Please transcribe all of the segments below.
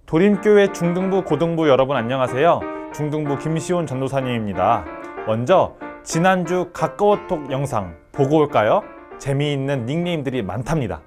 도림교회 중등부 고등부 여러분 안녕하세요. 중등부 김시온 전도사님입니다. 먼저 지난주 가까워톡 영상 보고 올까요? 재미있는 닉네임들이 많답니다.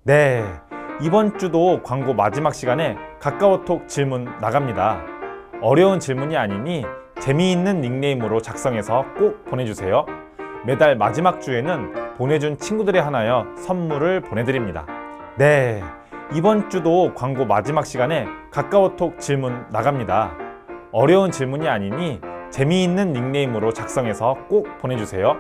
네, 이번 주도 광고 마지막 시간에 가까워톡 질문 나갑니다. 어려운 질문이 아니니 재미있는 닉네임으로 작성해서 꼭 보내주세요. 매달 마지막 주에는 보내준 친구들에 한하여 선물을 보내드립니다. 네, 이번 주도 광고 마지막 시간에 가까워톡 질문 나갑니다. 어려운 질문이 아니니 재미있는 닉네임으로 작성해서 꼭 보내주세요.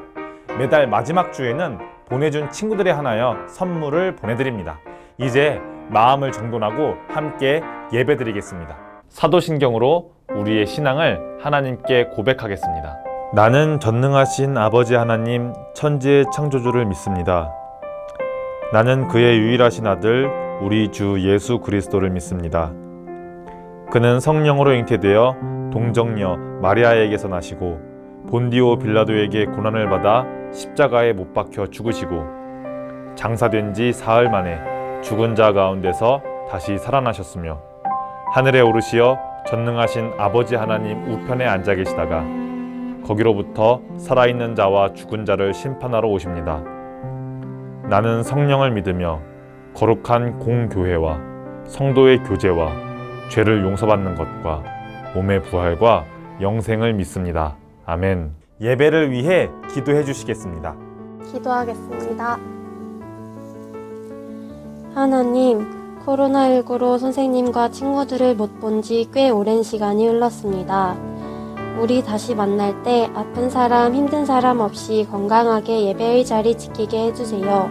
매달 마지막 주에는 보내준 친구들에 한하여 선물을 보내드립니다. 이제 마음을 정돈하고 함께 예배드리겠습니다. 사도신경으로 우리의 신앙을 하나님께 고백하겠습니다. 나는 전능하신 아버지 하나님 천지의 창조주를 믿습니다. 나는 그의 유일하신 아들 우리 주 예수 그리스도를 믿습니다. 그는 성령으로 잉태되어 동정녀 마리아에게서 나시고 본디오 빌라도에게 고난을 받아 십자가에 못 박혀 죽으시고 장사된 지 사흘 만에 죽은 자 가운데서 다시 살아나셨으며 하늘에 오르시어 전능하신 아버지 하나님 우편에 앉아 계시다가 거기로부터 살아있는 자와 죽은 자를 심판하러 오십니다. 나는 성령을 믿으며 거룩한 공교회와 성도의 교제와 죄를 용서받는 것과 몸의 부활과 영생을 믿습니다. 아멘. 예배를 위해 기도해 주시겠습니다. 기도하겠습니다. 하나님, 코로나19로 선생님과 친구들을 못 본 지 꽤 오랜 시간이 흘렀습니다. 우리 다시 만날 때 아픈 사람, 힘든 사람 없이 건강하게 예배의 자리 지키게 해주세요.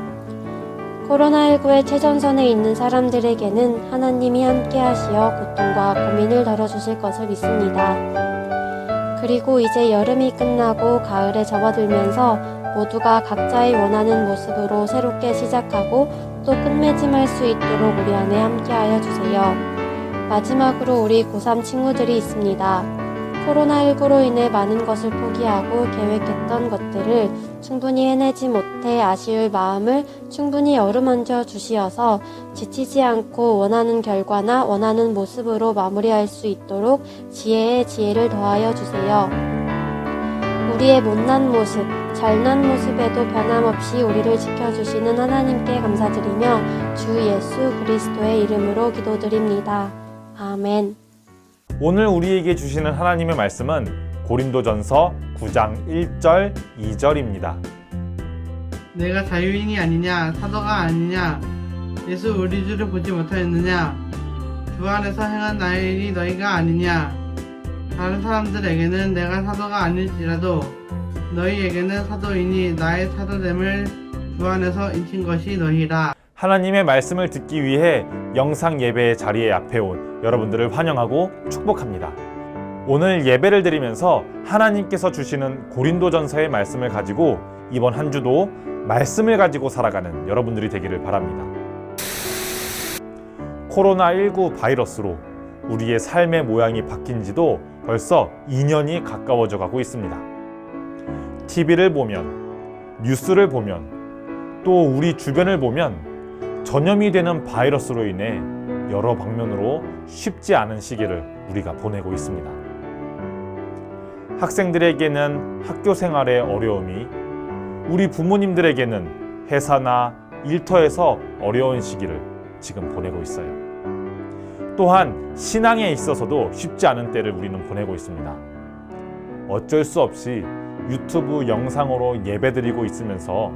코로나19의 최전선에 있는 사람들에게는 하나님이 함께 하시어 고통과 고민을 덜어주실 것을 믿습니다. 그리고 이제 여름이 끝나고 가을에 접어들면서 모두가 각자의 원하는 모습으로 새롭게 시작하고 또 끝맺음할 수 있도록 우리 안에 함께하여 주세요. 마지막으로 우리 고3 친구들이 있습니다. 코로나19로 인해 많은 것을 포기하고 계획했던 것들을 충분히 해내지 못해 아쉬울 마음을 충분히 어루만져 주시어서 지치지 않고 원하는 결과나 원하는 모습으로 마무리할 수 있도록 지혜에 지혜를 더하여 주세요. 우리의 못난 모습, 잘난 모습에도 변함없이 우리를 지켜주시는 하나님께 감사드리며 주 예수 그리스도의 이름으로 기도드립니다. 아멘. 오늘 우리에게 주시는 하나님의 말씀은 고린도전서 9장 1절 2절입니다. 내가 자유인이 아니냐 사도가 아니냐 예수 우리 주를 보지 못하였느냐 주 안에서 행한 나의 일이 너희가 아니냐 다른 사람들에게는 내가 사도가 아닐지라도 너희에게는 사도이니 나의 사도됨을 주 안에서 인친 것이 너희라. 하나님의 말씀을 듣기 위해 영상 예배의 자리에 앞에 온 여러분들을 환영하고 축복합니다. 오늘 예배를 드리면서 하나님께서 주시는 고린도전서의 말씀을 가지고 이번 한 주도 말씀을 가지고 살아가는 여러분들이 되기를 바랍니다. 코로나19 바이러스로 우리의 삶의 모양이 바뀐 지도 벌써 2년이 가까워져 가고 있습니다. TV를 보면, 뉴스를 보면, 또 우리 주변을 보면 전염이 되는 바이러스로 인해 여러 방면으로 쉽지 않은 시기를 우리가 보내고 있습니다. 학생들에게는 학교 생활의 어려움이, 우리 부모님들에게는 회사나 일터에서 어려운 시기를 지금 보내고 있어요. 또한 신앙에 있어서도 쉽지 않은 때를 우리는 보내고 있습니다. 어쩔 수 없이 유튜브 영상으로 예배드리고 있으면서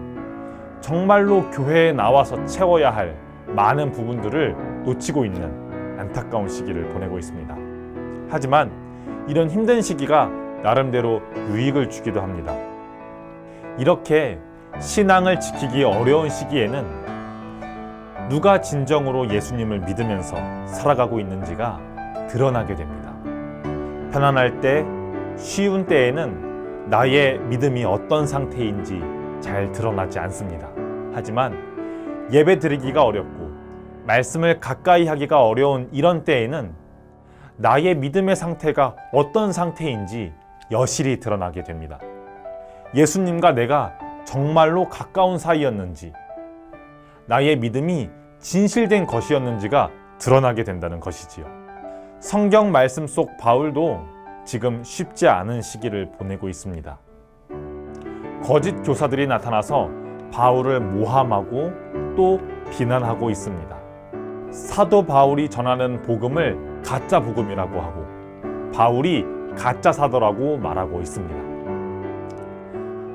정말로 교회에 나와서 채워야 할 많은 부분들을 놓치고 있는 안타까운 시기를 보내고 있습니다. 하지만 이런 힘든 시기가 나름대로 유익을 주기도 합니다. 이렇게 신앙을 지키기 어려운 시기에는 누가 진정으로 예수님을 믿으면서 살아가고 있는지가 드러나게 됩니다. 편안할 때, 쉬운 때에는 나의 믿음이 어떤 상태인지 잘 드러나지 않습니다. 하지만 예배 드리기가 어렵고 말씀을 가까이 하기가 어려운 이런 때에는 나의 믿음의 상태가 어떤 상태인지 여실히 드러나게 됩니다. 예수님과 내가 정말로 가까운 사이였는지, 나의 믿음이 진실된 것이었는지가 드러나게 된다는 것이지요. 성경 말씀 속 바울도 지금 쉽지 않은 시기를 보내고 있습니다. 거짓 교사들이 나타나서 바울을 모함하고 또 비난하고 있습니다. 사도 바울이 전하는 복음을 가짜 복음이라고 하고 바울이 가짜 사도라고 말하고 있습니다.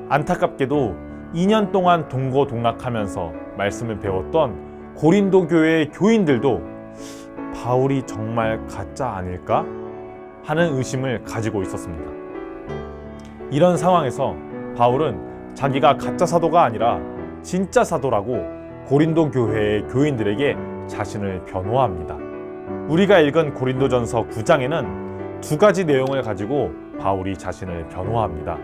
안타깝게도 2년 동안 동고동락하면서 말씀을 배웠던 고린도 교회의 교인들도 바울이 정말 가짜 아닐까? 하는 의심을 가지고 있었습니다. 이런 상황에서 바울은 자기가 가짜 사도가 아니라 진짜 사도라고 고린도 교회의 교인들에게 자신을 변호합니다. 우리가 읽은 고린도전서 9장에는 두 가지 내용을 가지고 바울이 자신을 변호합니다.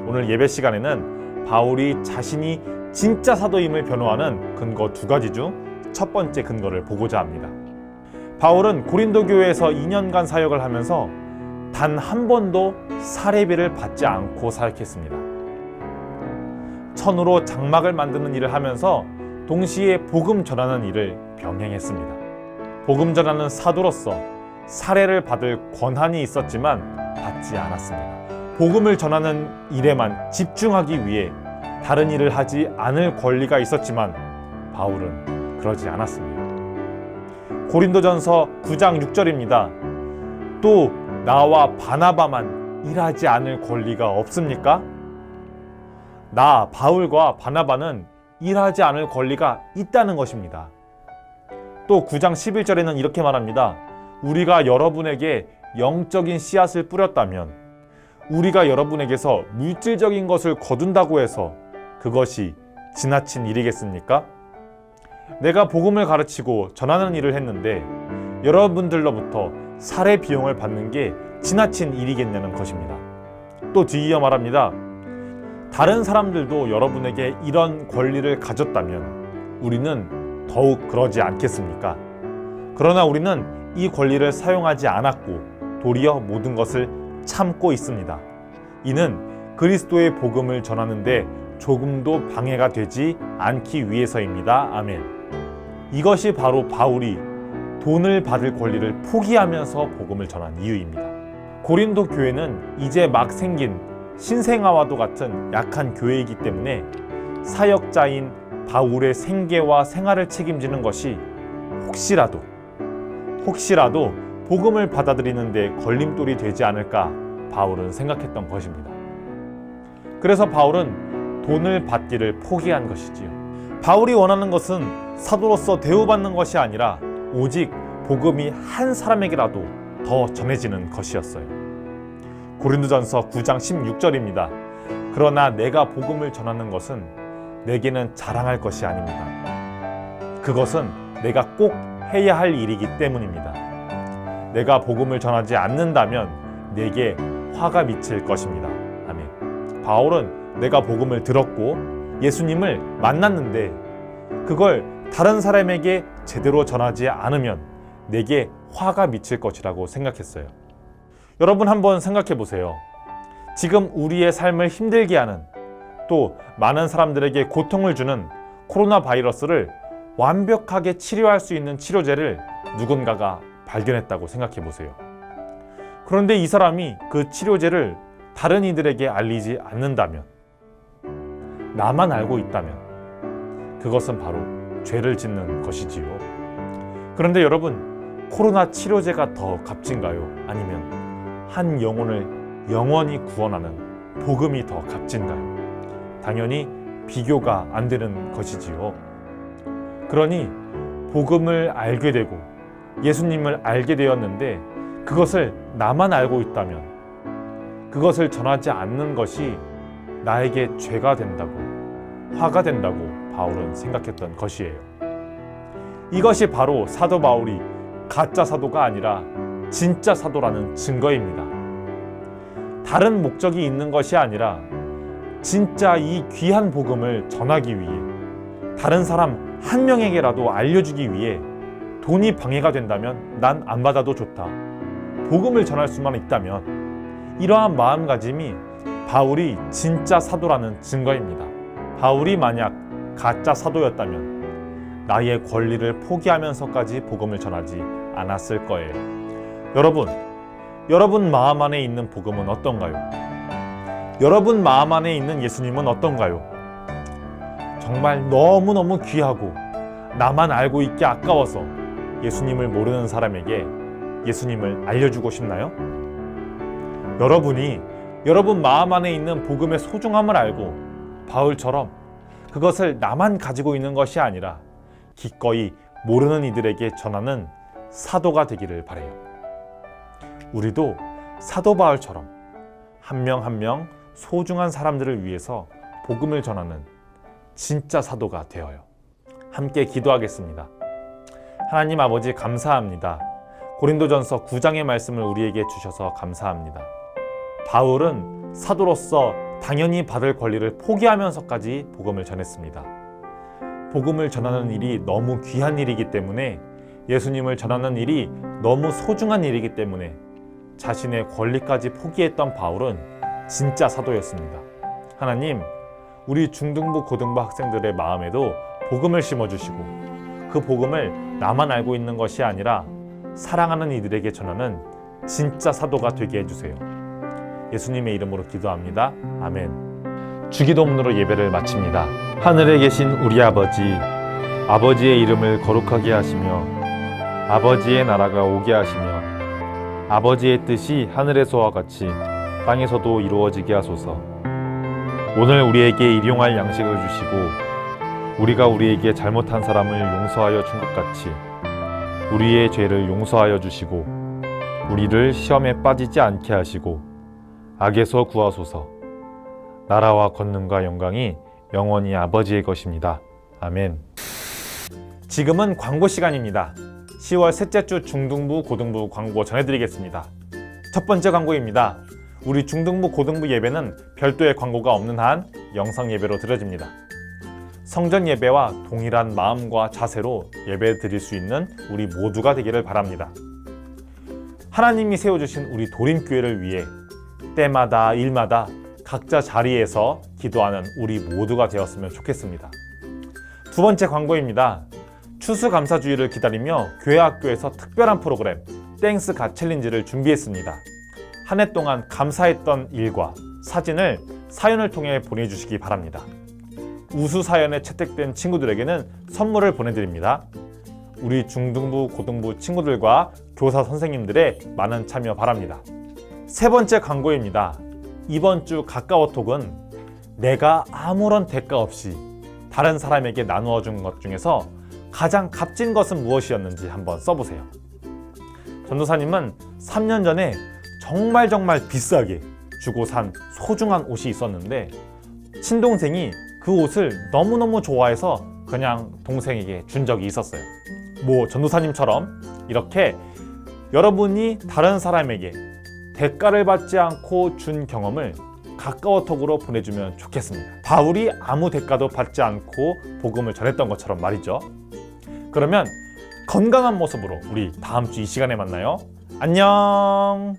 오늘 예배 시간에는 바울이 자신이 진짜 사도임을 변호하는 근거 두 가지 중 첫 번째 근거를 보고자 합니다. 바울은 고린도 교회에서 2년간 사역을 하면서 단 한 번도 사례비를 받지 않고 사역했습니다. 천으로 장막을 만드는 일을 하면서 동시에 복음 전하는 일을 병행했습니다. 복음 전하는 사도로서 사례를 받을 권한이 있었지만 받지 않았습니다. 복음을 전하는 일에만 집중하기 위해 다른 일을 하지 않을 권리가 있었지만 바울은 그러지 않았습니다. 고린도전서 9장 6절입니다. 또 나와 바나바만 일하지 않을 권리가 없습니까? 나 바울과 바나바는 일하지 않을 권리가 있다는 것입니다. 또 9장 11절에는 이렇게 말합니다. 우리가 여러분에게 영적인 씨앗을 뿌렸다면 우리가 여러분에게서 물질적인 것을 거둔다고 해서 그것이 지나친 일이겠습니까? 내가 복음을 가르치고 전하는 일을 했는데 여러분들로부터 사례 비용을 받는 게 지나친 일이겠냐는 것입니다. 또 뒤이어 말합니다. 다른 사람들도 여러분에게 이런 권리를 가졌다면 우리는 더욱 그러지 않겠습니까? 그러나 우리는 이 권리를 사용하지 않았고 도리어 모든 것을 참고 있습니다. 이는 그리스도의 복음을 전하는데 조금도 방해가 되지 않기 위해서입니다. 아멘. 이것이 바로 바울이 돈을 받을 권리를 포기하면서 복음을 전한 이유입니다. 고린도 교회는 이제 막 생긴 신생아와도 같은 약한 교회이기 때문에 사역자인 바울의 생계와 생활을 책임지는 것이 혹시라도 복음을 받아들이는 데 걸림돌이 되지 않을까 바울은 생각했던 것입니다. 그래서 바울은 돈을 받기를 포기한 것이지요. 바울이 원하는 것은 사도로서 대우받는 것이 아니라 오직 복음이 한 사람에게라도 더 전해지는 것이었어요. 고린도전서 9장 16절입니다. 그러나 내가 복음을 전하는 것은 내게는 자랑할 것이 아닙니다. 그것은 내가 꼭 해야 할 일이기 때문입니다. 내가 복음을 전하지 않는다면 내게 화가 미칠 것입니다. 아멘. 바울은 내가 복음을 들었고 예수님을 만났는데 그걸 다른 사람에게 제대로 전하지 않으면 내게 화가 미칠 것이라고 생각했어요. 여러분 한번 생각해 보세요. 지금 우리의 삶을 힘들게 하는 또 많은 사람들에게 고통을 주는 코로나 바이러스를 완벽하게 치료할 수 있는 치료제를 누군가가 발견했다고 생각해 보세요. 그런데 이 사람이 그 치료제를 다른 이들에게 알리지 않는다면, 나만 알고 있다면 그것은 바로 죄를 짓는 것이지요. 그런데 여러분, 코로나 치료제가 더 값진가요? 아니면 한 영혼을 영원히 구원하는 복음이 더 값진가요? 당연히 비교가 안 되는 것이지요. 그러니 복음을 알게 되고 예수님을 알게 되었는데 그것을 나만 알고 있다면 그것을 전하지 않는 것이 나에게 죄가 된다고, 화가 된다고 바울은 생각했던 것이에요. 이것이 바로 사도 바울이 가짜 사도가 아니라 진짜 사도라는 증거입니다. 다른 목적이 있는 것이 아니라 진짜 이 귀한 복음을 전하기 위해, 다른 사람 한 명에게라도 알려주기 위해 돈이 방해가 된다면 난 안 받아도 좋다, 복음을 전할 수만 있다면, 이러한 마음가짐이 바울이 진짜 사도라는 증거입니다. 바울이 만약 가짜 사도였다면 나의 권리를 포기하면서까지 복음을 전하지 않았을 거예요. 여러분 마음 안에 있는 복음은 어떤가요? 여러분 마음 안에 있는 예수님은 어떤가요? 정말 너무너무 귀하고 나만 알고 있기 아까워서 예수님을 모르는 사람에게 예수님을 알려주고 싶나요? 여러분이 여러분 마음 안에 있는 복음의 소중함을 알고 바울처럼 그것을 나만 가지고 있는 것이 아니라 기꺼이 모르는 이들에게 전하는 사도가 되기를 바라요. 우리도 사도 바울처럼 한 명 한 명 소중한 사람들을 위해서 복음을 전하는 진짜 사도가 되어요. 함께 기도하겠습니다. 하나님 아버지, 감사합니다. 고린도전서 9장의 말씀을 우리에게 주셔서 감사합니다. 바울은 사도로서 당연히 받을 권리를 포기하면서까지 복음을 전했습니다. 복음을 전하는 일이 너무 귀한 일이기 때문에, 예수님을 전하는 일이 너무 소중한 일이기 때문에 자신의 권리까지 포기했던 바울은 진짜 사도였습니다. 하나님, 우리 중등부 고등부 학생들의 마음에도 복음을 심어주시고 그 복음을 나만 알고 있는 것이 아니라 사랑하는 이들에게 전하는 진짜 사도가 되게 해주세요. 예수님의 이름으로 기도합니다. 아멘. 주기도문으로 예배를 마칩니다. 하늘에 계신 우리 아버지, 아버지의 이름을 거룩하게 하시며 아버지의 나라가 오게 하시며 아버지의 뜻이 하늘에서와 같이 땅에서도 이루어지게 하소서. 오늘 우리에게 일용할 양식을 주시고 우리가 우리에게 잘못한 사람을 용서하여 준 것 같이 우리의 죄를 용서하여 주시고 우리를 시험에 빠지지 않게 하시고 악에서 구하소서. 나라와 권능과 영광이 영원히 아버지의 것입니다. 아멘. 지금은 광고 시간입니다. 10월 셋째 주 중등부 고등부 광고 전해드리겠습니다. 첫 번째 광고입니다. 우리 중등부 고등부 예배는 별도의 광고가 없는 한 영상 예배로 드려집니다. 성전 예배와 동일한 마음과 자세로 예배 드릴 수 있는 우리 모두가 되기를 바랍니다. 하나님이 세워주신 우리 도림교회를 위해 때마다 일마다 각자 자리에서 기도하는 우리 모두가 되었으면 좋겠습니다. 두 번째 광고입니다. 추수감사주의를 기다리며 교회학교에서 특별한 프로그램 땡스 갓 챌린지를 준비했습니다. 한 해 동안 감사했던 일과 사진을 사연을 통해 보내주시기 바랍니다. 우수 사연에 채택된 친구들에게는 선물을 보내드립니다. 우리 중등부 고등부 친구들과 교사 선생님들의 많은 참여 바랍니다. 세 번째 광고입니다. 이번 주 가까워톡은 내가 아무런 대가 없이 다른 사람에게 나누어 준 것 중에서 가장 값진 것은 무엇이었는지 한번 써보세요. 전도사님은 3년 전에 정말 비싸게 주고 산 소중한 옷이 있었는데 친동생이 그 옷을 너무너무 좋아해서 그냥 동생에게 준 적이 있었어요. 전도사님처럼 이렇게 여러분이 다른 사람에게 대가를 받지 않고 준 경험을 가까워톡으로 보내주면 좋겠습니다. 바울이 아무 대가도 받지 않고 복음을 전했던 것처럼 말이죠. 그러면 건강한 모습으로 우리 다음 주 이 시간에 만나요. 안녕.